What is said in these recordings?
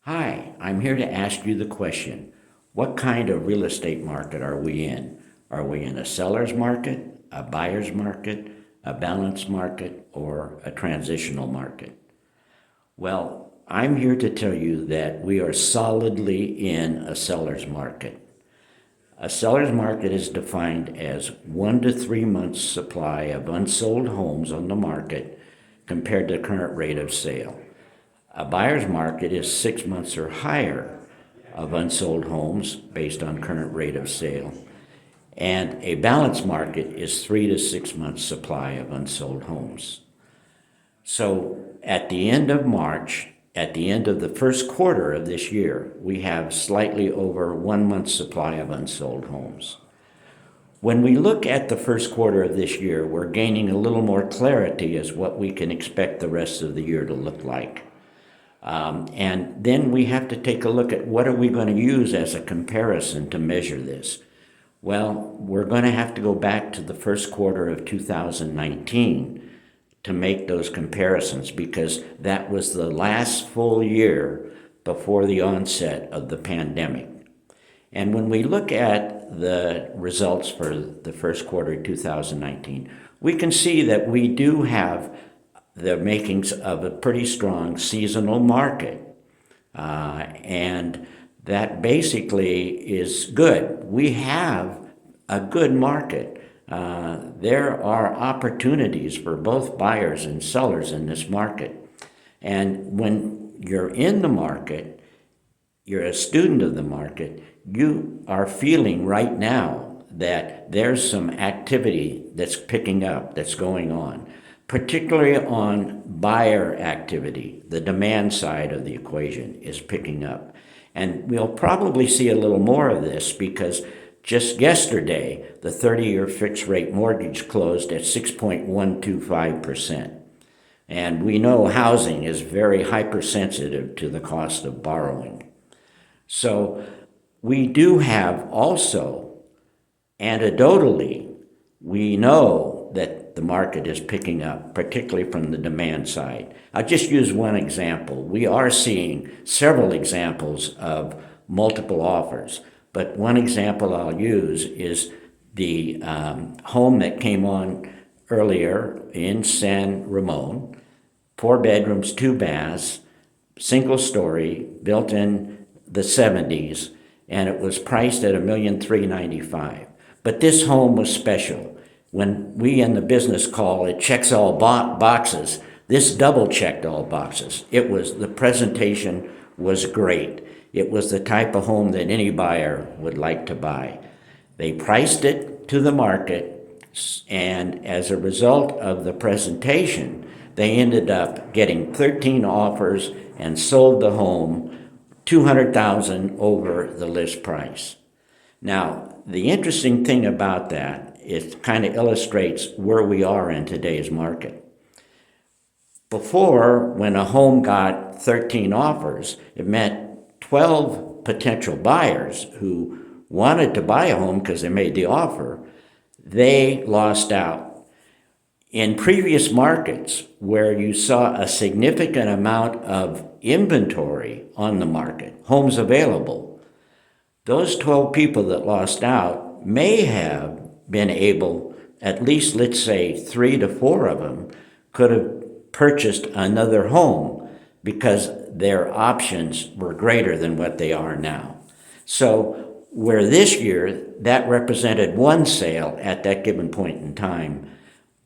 Hi, I'm here to ask you the question, what kind of real estate market are we in? Are we in a seller's market, a buyer's market, a balanced market, or a transitional market? Well, I'm here to tell you that we are solidly in a seller's market. A seller's market is defined as 1 to 3 months supply of unsold homes on the market compared to current rate of sale. A buyer's market is 6 months or higher of unsold homes based on current rate of sale. And a balanced market is 3 to 6 months supply of unsold homes. So at the end of March, at the end of the first quarter of this year, we have slightly over 1 month supply of unsold homes. When we look at the first quarter of this year, we're gaining a little more clarity as what we can expect the rest of the year to look like. And then we have to take a look at what are we going to use as a comparison to measure this. Well, we're going to have to go back to the first quarter of 2019 to make those comparisons because that was the last full year before the onset of the pandemic. And when we look at the results for the first quarter of 2019, we can see that we do have the makings of a pretty strong seasonal market. And that basically is good. We have a good market. There are opportunities for both buyers and sellers in this market. And when you're in the market, you're a student of the market, you are feeling right now that there's some activity that's picking up, that's going on, particularly on buyer activity. The demand side of the equation is picking up. And we'll probably see a little more of this because just yesterday, the 30-year fixed rate mortgage closed at 6.125%. And we know housing is very hypersensitive to the cost of borrowing. So we do have also, anecdotally, we know that the market is picking up, particularly from the demand side. I'll just use one example. We are seeing several examples of multiple offers, but one example I'll use is the home that came on earlier in San Ramon, 4 bedrooms, 2 baths, single story, built in the 70s, and it was priced at $1,395,000. But this home was special. When we in the business call it checks all boxes, this double checked all boxes. The presentation was great. It was the type of home that any buyer would like to buy. They priced it to the market, and as a result of the presentation, they ended up getting 13 offers and sold the home $200,000 over the list price. Now, the interesting thing about that, it kind of illustrates where we are in today's market. Before, when a home got 13 offers, it meant 12 potential buyers who wanted to buy a home because they made the offer, they lost out. In previous markets where you saw a significant amount of inventory on the market, homes available, those 12 people that lost out may have been able, at least let's say 3 to 4 of them, could have purchased another home because their options were greater than what they are now. So where this year that represented one sale at that given point in time,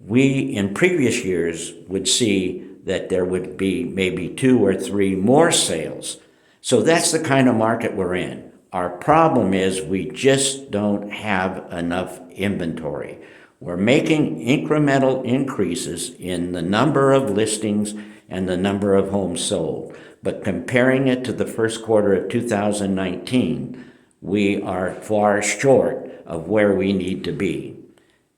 we in previous years would see that there would be maybe 2 or 3 more sales. So that's the kind of market we're in. Our problem is we just don't have enough inventory. We're making incremental increases in the number of listings and the number of homes sold. But comparing it to the first quarter of 2019, we are far short of where we need to be.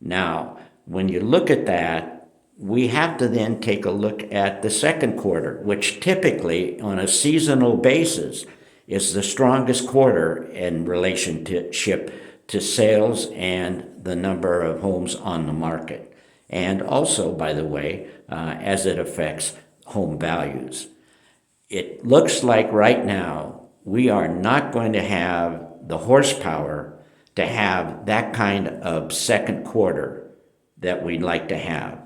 Now, when you look at that, we have to then take a look at the second quarter, which typically on a seasonal basis is the strongest quarter in relationship to sales and the number of homes on the market. And also, by the way, as it affects home values. it looks like right now we are not going to have the horsepower to have that kind of second quarter that we'd like to have.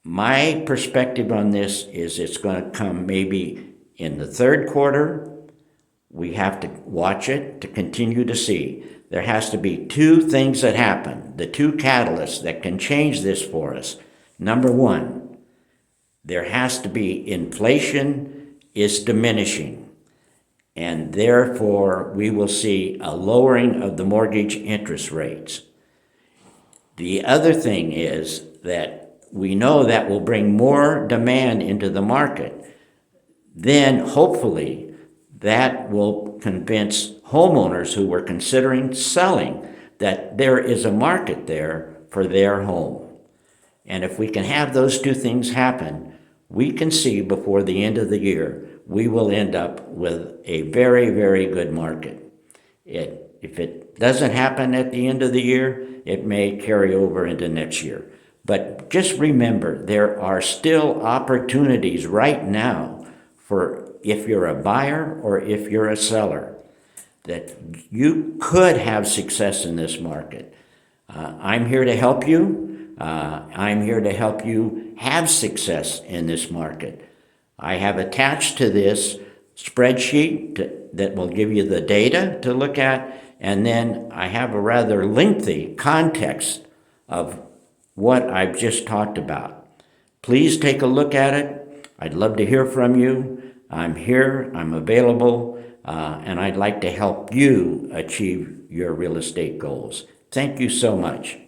My perspective on this is it's going to come maybe in the third quarter. We have to watch it to continue to see. There has to be two things that happen, the two catalysts that can change this for us. Number one, there has to be inflation is diminishing, and therefore we will see a lowering of the mortgage interest rates. The other thing is that we know that will bring more demand into the market. Then hopefully that will convince homeowners who were considering selling that there is a market there for their home. And if we can have those two things happen, we can see before the end of the year, we will end up with a very, very good market. If it doesn't happen at the end of the year, it may carry over into next year. But just remember, there are still opportunities right now for if you're a buyer or if you're a seller, that you could have success in this market. I'm here to help you. I'm here to help you have success in this market. I have attached to this spreadsheet that will give you the data to look at, and then I have a rather lengthy context of what I've just talked about. Please take a look at it. I'd love to hear from you. I'm here, I'm available, and I'd like to help you achieve your real estate goals. Thank you so much.